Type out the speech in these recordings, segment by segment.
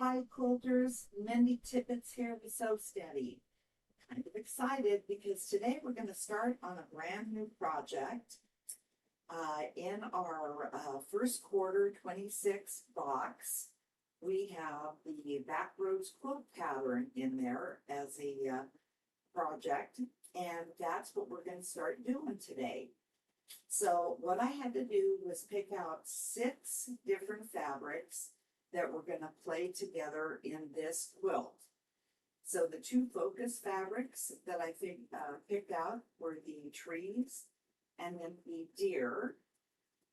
Hi quilters, Mendy Tippets here with Sew Steady. Kind of excited because today we're going to start on a brand new project in our first quarter 26 box. We have the Backroads quilt pattern in there as a project, and that's what we're going to start doing today. So what I had to do was pick out 6 different fabrics that we're going to play together in this quilt. So the 2 focus fabrics that I picked out were the trees and then the deer.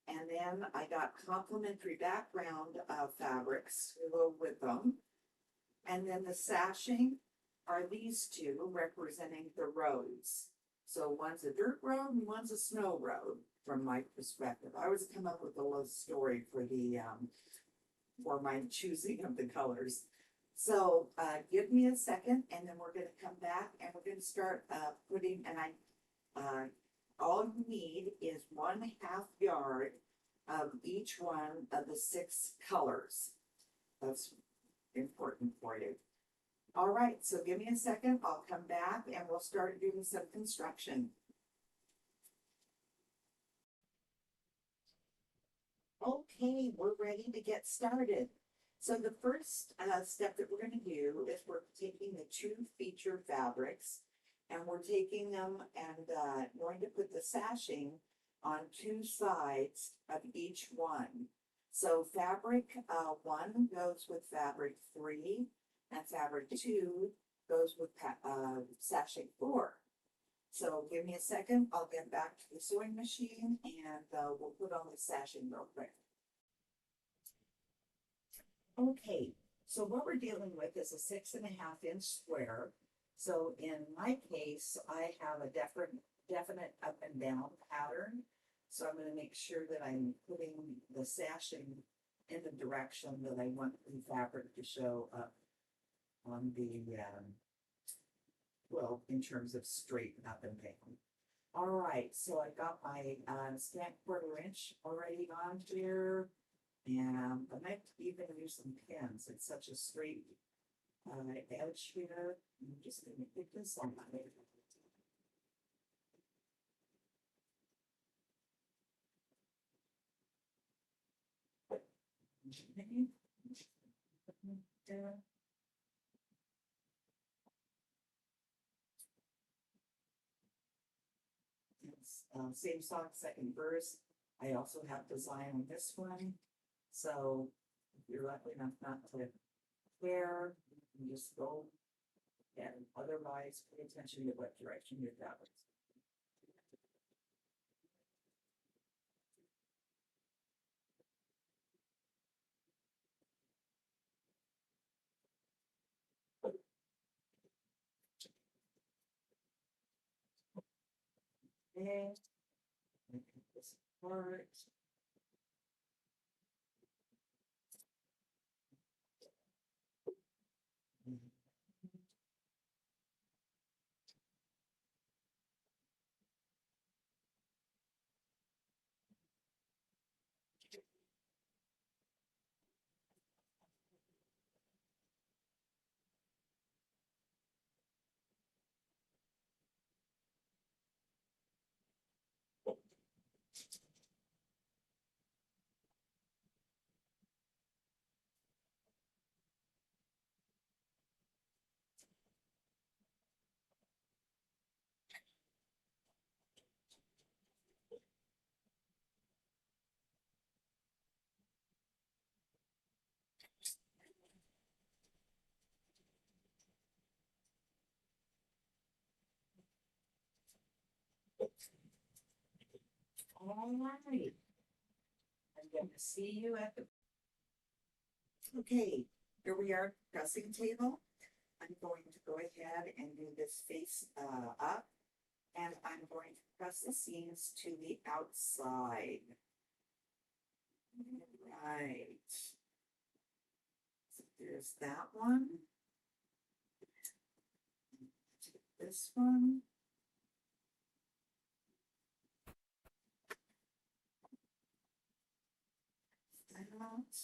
And then I got complementary background fabrics to go with them. And then the sashing are these 2 representing the roads. So one's a dirt road and one's a snow road from my perspective. I always come up with a little story for the for my choosing of the colors. So give me a second and then we're going to come back and we're going to start putting, and all you need is 1/2 yard of each one of the 6 colors. That's important for you. All right, so give me a second. I'll come back and we'll start doing some construction. Okay, we're ready to get started. So the first step that we're going to do is we're taking the 2 feature fabrics and we're taking them and going to put the sashing on 2 sides of each one. So fabric 1 goes with fabric 3 and fabric 2 goes with sashing 4. So give me a second, I'll get back to the sewing machine and we'll put on the sashing real quick. Okay, so what we're dealing with is a 6.5 inch square. So in my case, I have a definite up and down pattern. So I'm going to make sure that I'm putting the sashing in the direction that I want the fabric to show up on the well, in terms of straight up and down. All right, so I got my stamp 1/4 inch already on here, and I might even use some pins. It's such a straight edge here. I'm just going to pick this on. Same song, second verse. I also have design on this one. So if you're lucky enough not to wear, you can just go, and otherwise pay attention to what direction your fabric. Okay, make this part. All right. I'm going to see you at the. Okay, here we are, dressing table. I'm going to go ahead and do this face up, and I'm going to press the seams to the outside. Right. So there's that one. This one. That.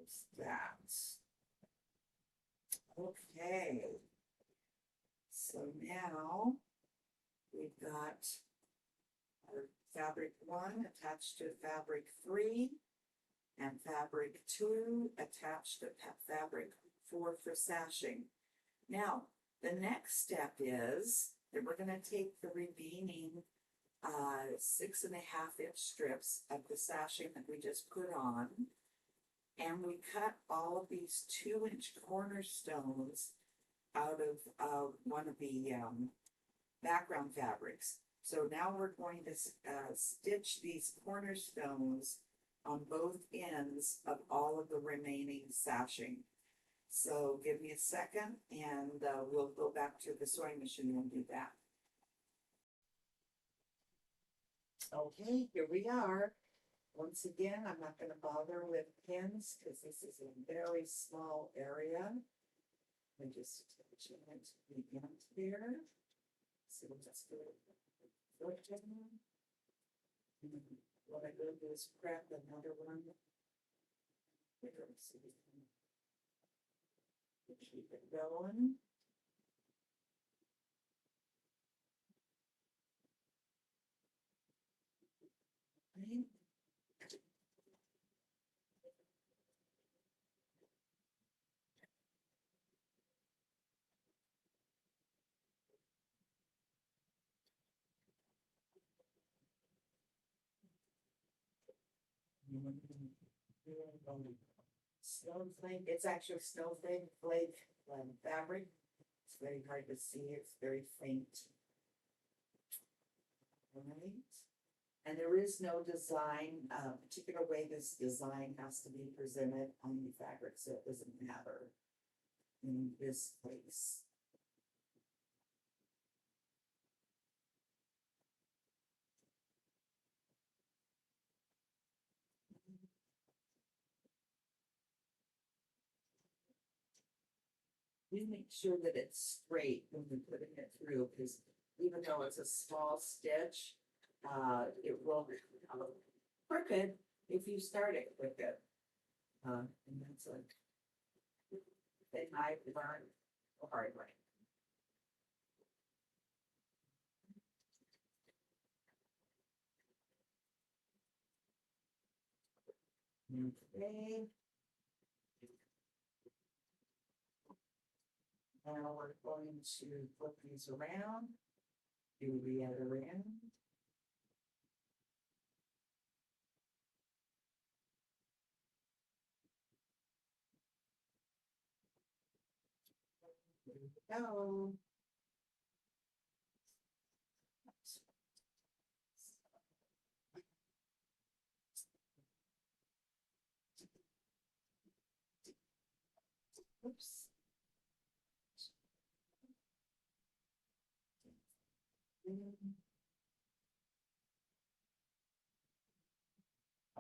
close that. Okay. So now we've got our fabric 1 attached to fabric 3 and fabric 2 attached to fabric 4 for sashing. Now, the next step is that we're going to take the remaining 6.5-inch strips of the sashing that we just put on, and we cut all of these 2-inch cornerstones out of one of the background fabrics. So now we're going to stitch these cornerstones on both ends of all of the remaining sashing. So give me a second and we'll go back to the sewing machine and do that. Okay, here we are. Once again, I'm not going to bother with pins because this is a very small area. I just attach it to the end here. So we'll just do it. What I will do is grab another one. Here, so we can keep it going. Right. Snowflake, it's actually snowflake fabric. It's very hard to see, it's very faint. Right. And there is no design, particular way this design has to be presented on the fabric, so it doesn't matter in this place. We make sure that it's straight when we're putting it through, because even though it's a small stitch, it will be crooked if you start it crooked. And that's a thing I've learned the hard way. Okay. Now we're going to flip these around, do the other end. There we go. Oops.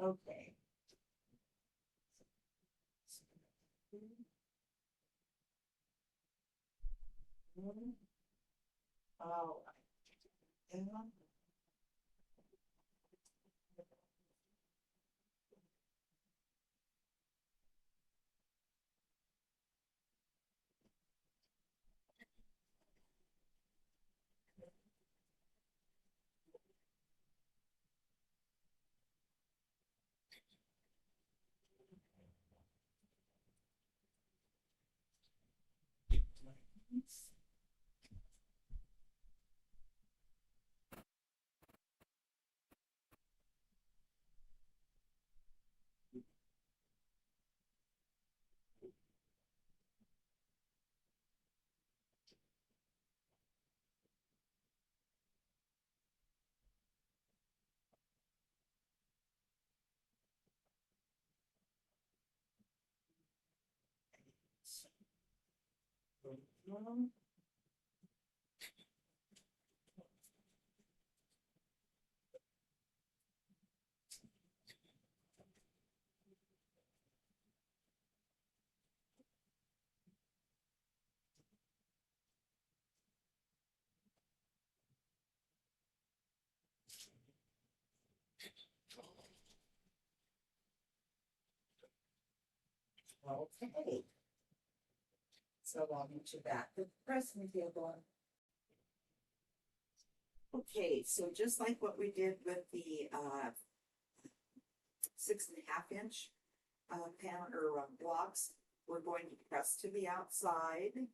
Okay. All right. Okay. So I'll meet you back at the pressing table. Okay, so just like what we did with the 6.5 inch pan or blocks, we're going to press to the outside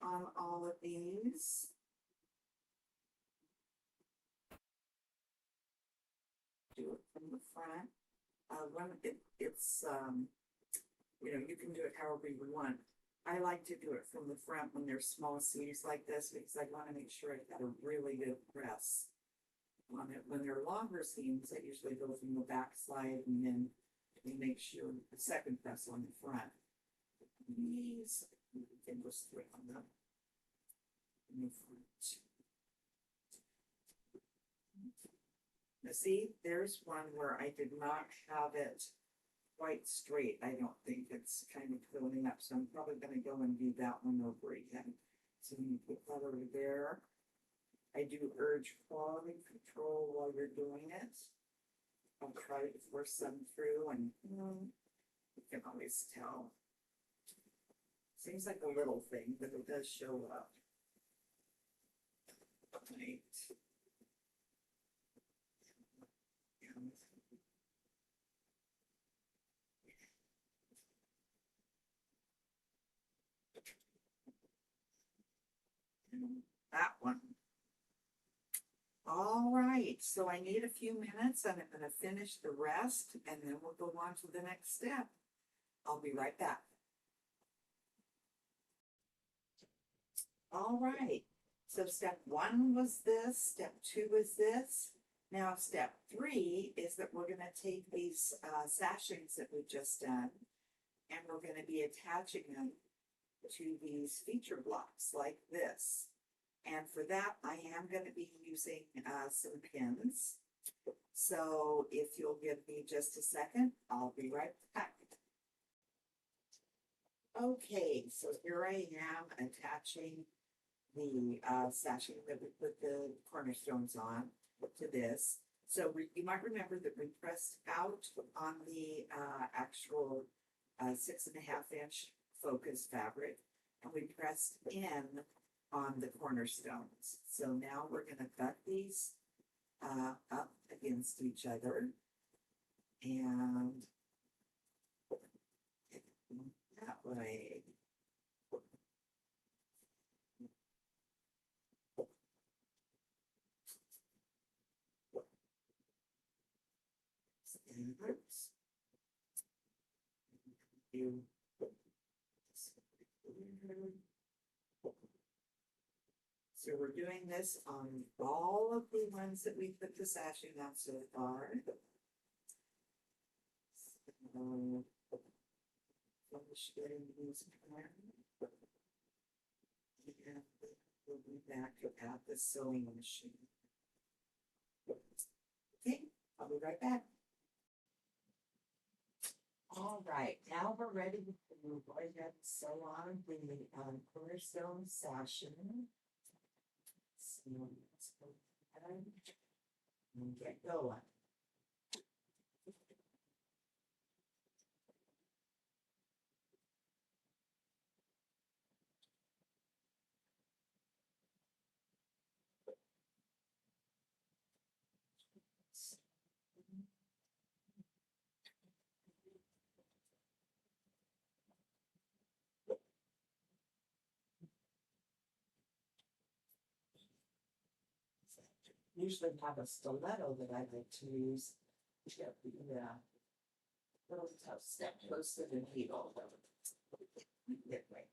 on all of these. Do it from the front. When it's you know, you can do it however you want. I like to do it from the front when there's small sleeves like this because I want to make sure I've got a really good press on it. When they're longer seams, I usually go from the back side and then we make sure the second press on the front. These can just thread on them in the front. Now see, there's one where I did not have it quite straight. I don't think it's kind of filling up, so I'm probably going to go and do that one over again. So you put that over there. I do urge quality control while you're doing it. I'll try to force some through, and you can always tell. Seems like a little thing, but it does show up. Right. That one. All right, so I need a few minutes and I'm going to finish the rest and then we'll go on to the next step. I'll be right back. All right, so step 1 was this, step 2 is this. Now step 3 is that we're going to take these sashings that we've just done and we're going to be attaching them to these feature blocks like this. And for that, I am going to be using some pins. So if you'll give me just a second, I'll be right back. Okay, so here I am attaching the sashing that we put the cornerstones on to this. So you might remember that we pressed out on the actual 6.5 inch focus fabric, and we pressed in on the cornerstones. So now we're going to cut these up against each other, and that way. So we're doing this on all of the ones that we put the sashing on so far. So, finish getting these on. And we'll be back at the sewing machine. Okay, I'll be right back. All right, now we're ready to go ahead and sew on the cornerstone sashing. So let's go ahead and get going. Usually have a stiletto that I like to use to get the little tough step close to the needle. Get right.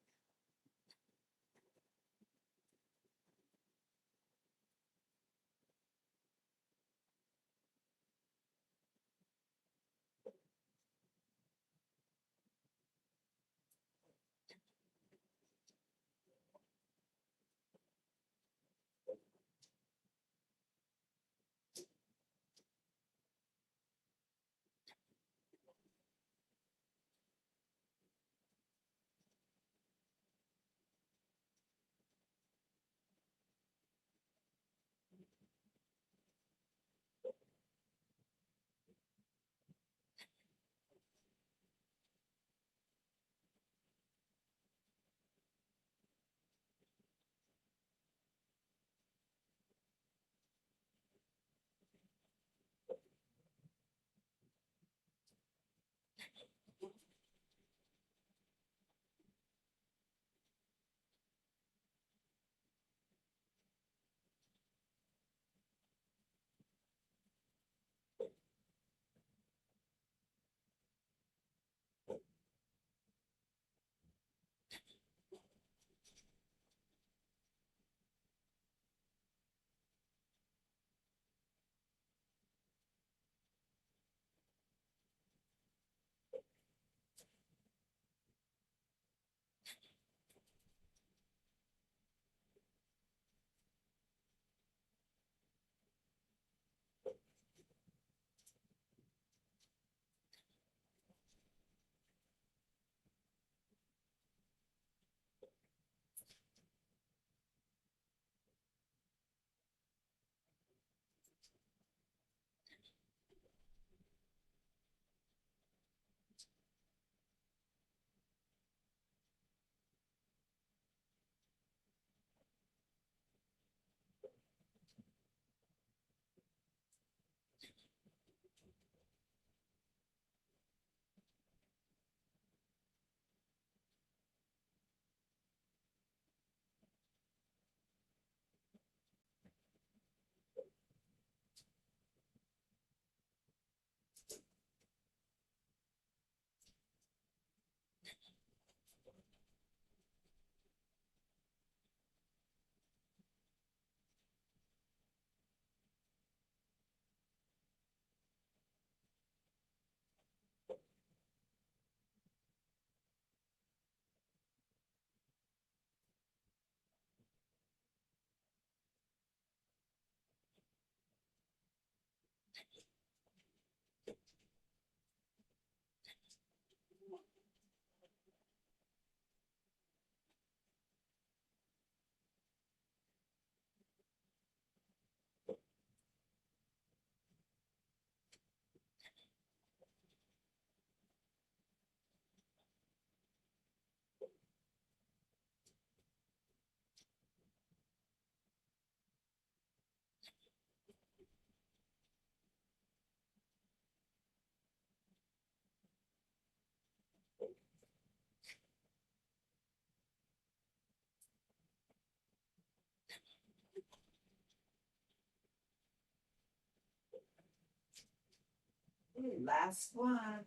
Okay, last one.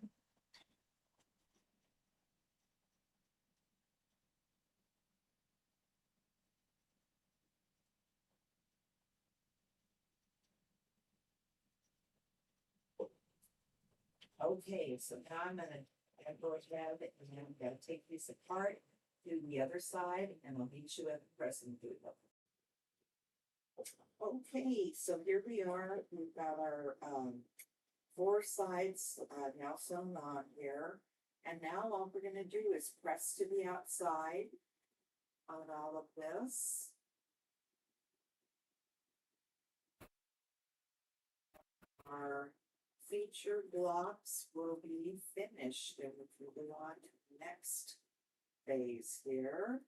Okay, so now I'm go ahead and I'm gonna take these apart, do the other side, and I'll meet you at the pressing table. Okay, so here we are. We've got our four sides now sewn on here. And now all we're gonna do is press to the outside on all of this. Our feature blocks will be finished, and if we go on to the next phase here.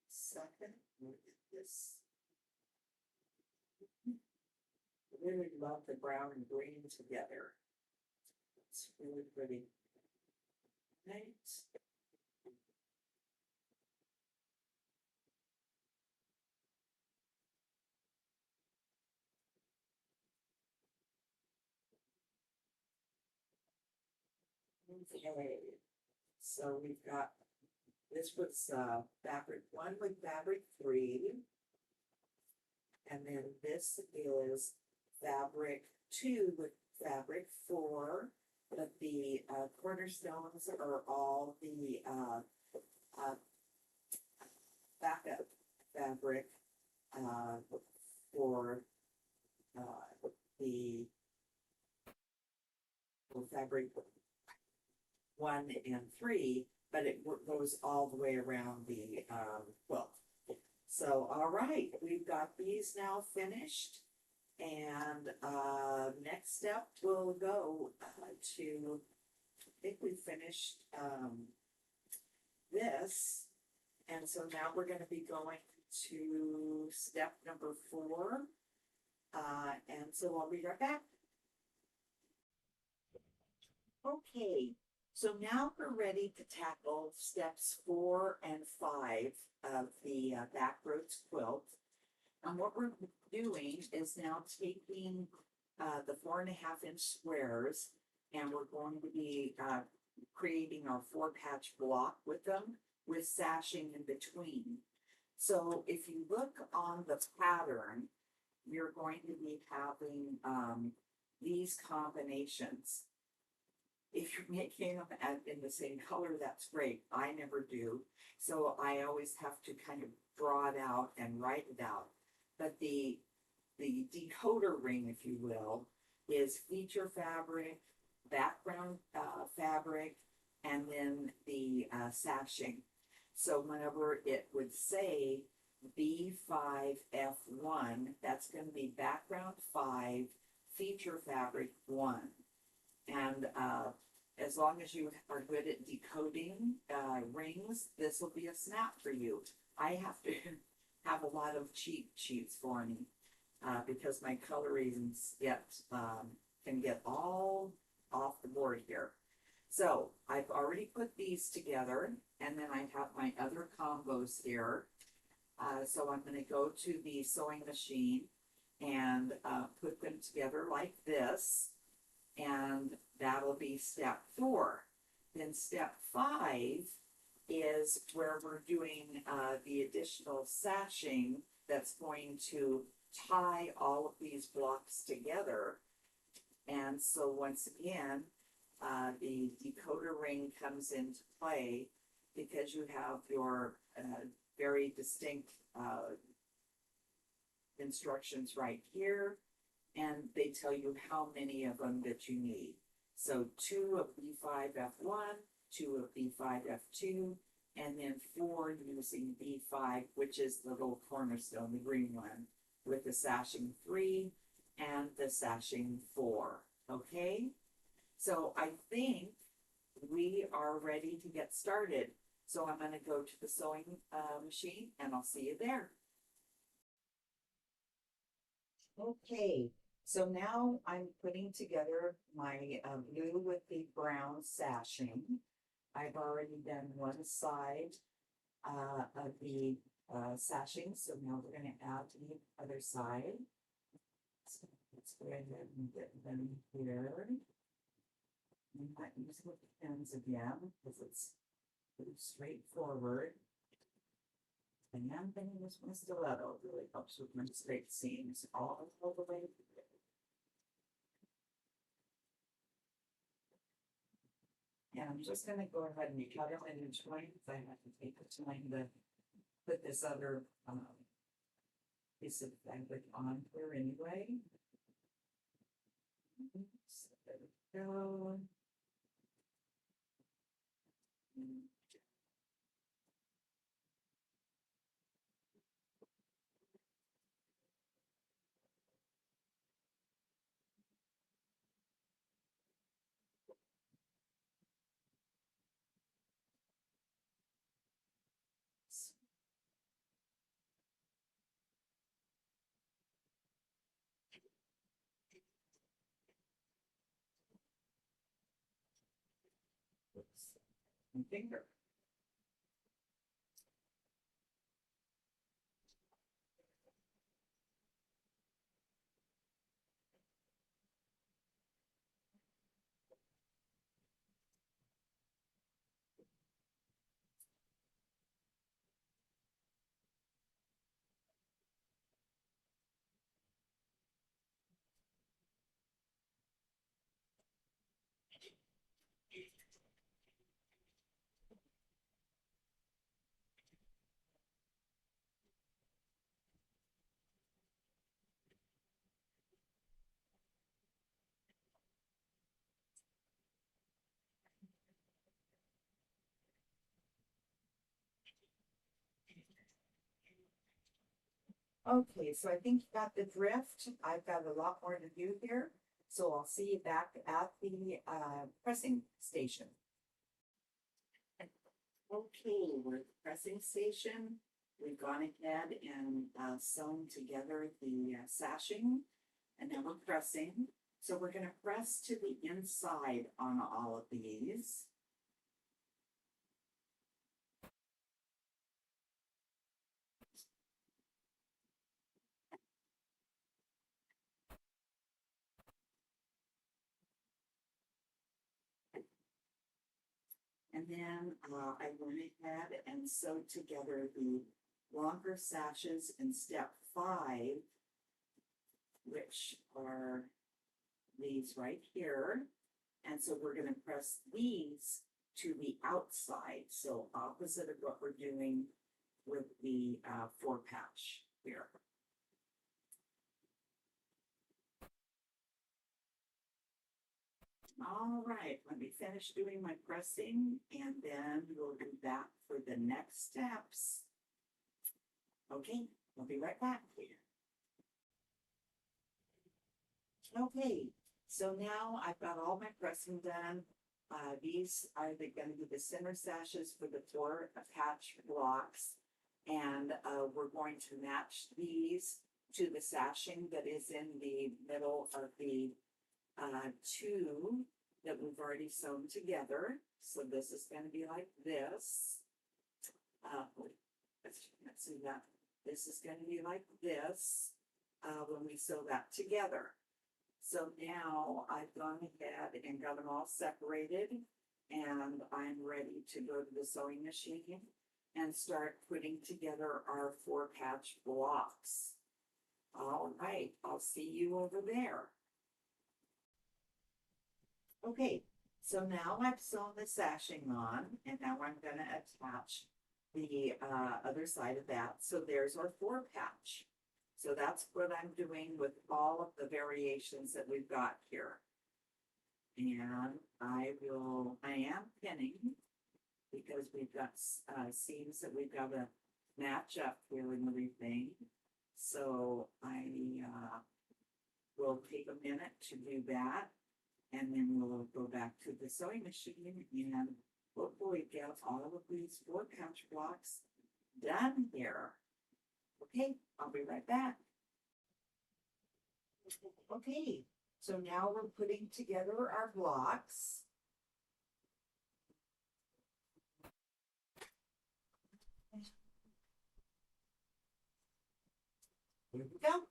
Second, look at this. I really love the brown and green together. It's really pretty. Right. Okay, so we've got, this was fabric 1 with fabric 3. And then this is fabric 2 with fabric 4. But the cornerstones are all the backup fabric for the fabric 1 and 3, but it goes all the way around the quilt. So, all right, we've got these now finished. And next step we'll go to, I think we finished this. And so now we're going to be going to step number 4. And so I'll be right back. Okay, so now we're ready to tackle steps 4 and 5 of the backroads quilt. And what we're doing is now taking the 4.5-inch squares, and we're going to be creating our 4-patch block with them, with sashing in between. So if you look on the pattern, you're going to be having these combinations. If you're making them in the same color, that's great. I never do. So I always have to kind of draw it out and write it out. But the decoder ring, if you will, is feature fabric, background fabric, and then the sashing. So whenever it would say B5F1, that's going to be background 5, feature fabric 1. And as long as you are good at decoding rings, this will be a snap for you. I have to have a lot of cheat sheets for me because my colorings can get all off the board here. So I've already put these together, and then I have my other combos here. So I'm going to go to the sewing machine and put them together like this. And that'll be step 4. Then step 5 is where we're doing the additional sashing that's going to tie all of these blocks together. And so once again, the decoder ring comes into play because you have your very distinct instructions right here. And they tell you how many of them that you need. So 2 of B5F1, 2 of B5F2, and then 4 using B5, which is the little cornerstone, the green one, with the sashing 3 and the sashing 4. Okay? So I think we are ready to get started. So I'm going to go to the sewing machine, and I'll see you there. Okay. So now I'm putting together my blue with the brown sashing. I've already done one side of the sashing, so now we're gonna add to the other side. So let's go ahead and get them here. I'm not using the pins again, because it's pretty straightforward. And then bending this one stiletto really helps with my straight seams all the way through. And I'm just gonna go ahead and cut them in joint, because I have to take the time to put this other piece of fabric on here anyway. So there we go. Oops. My finger. Okay, so I think you got the drift. I've got a lot more to do here. So I'll see you back at the pressing station. Okay, we're at the pressing station. We've gone ahead and sewn together the sashing, and now we're pressing. So we're going to press to the inside on all of these. And then I went ahead and sewed together the longer sashes in step 5, which are these right here. And so we're going to press these to the outside. So opposite of what we're doing with the 4-patch here. All right, let me finish doing my pressing and then we'll do that for the next steps. Okay, I'll be right back here. Okay, so now I've got all my pressing done. These are going to be the center sashes for the 4-patch blocks. And we're going to match these to the sashing that is in the middle of the 2 that we've already sewn together. So this is going to be like this. Let's see that. This is going to be like this when we sew that together. So now I've gone ahead and got them all separated, and I'm ready to go to the sewing machine and start putting together our 4-patch blocks. All right, I'll see you over there. Okay, so now I've sewn the sashing on, and now I'm going to attach the other side of that. So there's our 4-patch. So that's what I'm doing with all of the variations that we've got here. And I am pinning because we've got seams that we've got to match up here and everything. So I will take a minute to do that. And then we'll go back to the sewing machine and hopefully get all of these 4-patch blocks done here. Okay, I'll be right back. Okay, so now we're putting together our blocks. Here we go.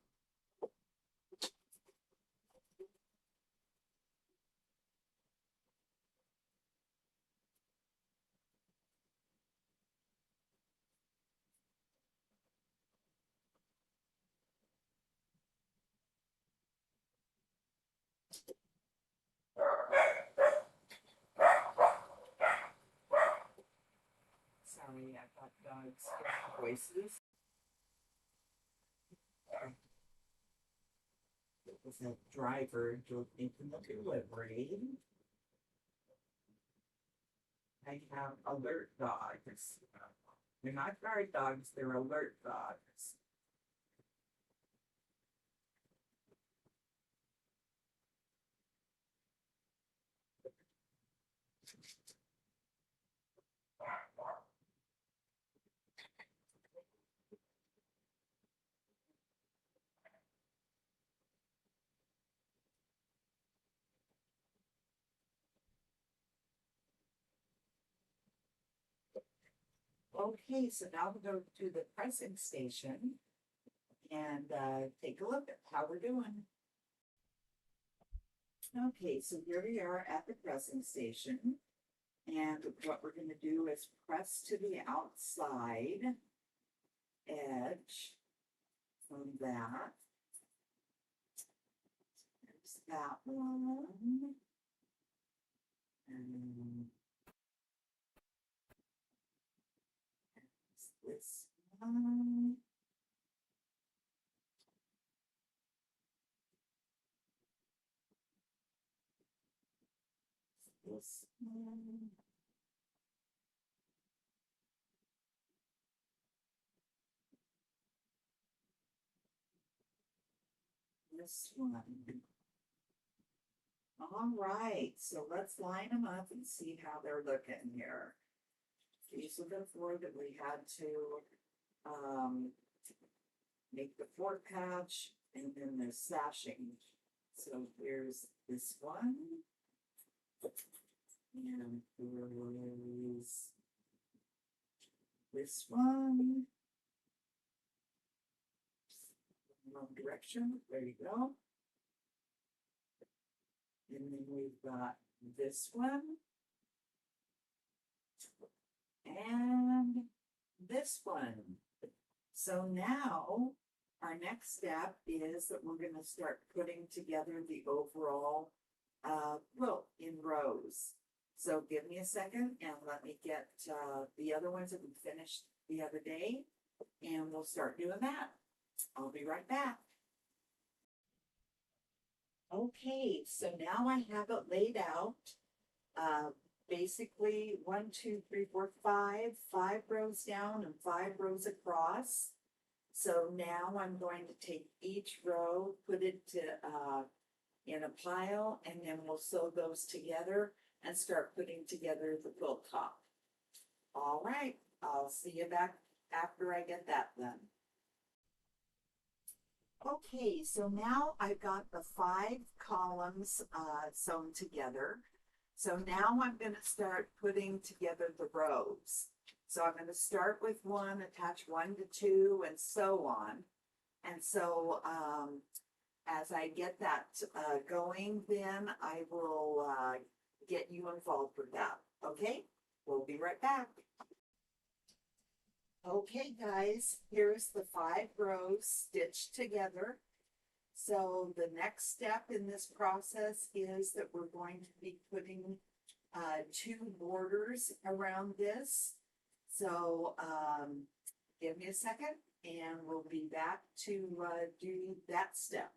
Sorry, I got dogs voices. It was a driver making the delivery. I have alert dogs. They're not guard dogs, they're alert dogs. Okay, so now we'll go to the pressing station and take a look at how we're doing. Okay, so here we are at the pressing station. And what we're going to do is press to the outside edge from that. There's that one. And this one. This one. This one. All right, so let's line them up and see how they're looking here. These are the four that we had to make the fork patch, and then the sashing. So here's this one. And here's this one. Wrong direction. There you go. And then we've got this one. And this one. So now our next step is that we're going to start putting together the overall quilt in rows. So give me a second and let me get the other ones that we finished the other day, and we'll start doing that. I'll be right back. Okay, so now I have it laid out. Basically 1, 2, 3, 4, 5 rows down and 5 rows across. So now I'm going to take each row, put it to, in a pile, and then we'll sew those together and start putting together the quilt top. All right, I'll see you back after I get that done. Okay, so now I've got the 5 columns sewn together. So now I'm going to start putting together the rows. So I'm going to start with 1, attach 1 to 2, and so on. And so as I get that going, then I will get you involved with that. Okay, we'll be right back. Okay, guys, here's the 5 rows stitched together. So the next step in this process is that we're going to be putting 2 borders around this. So give me a second and we'll be back to do that step.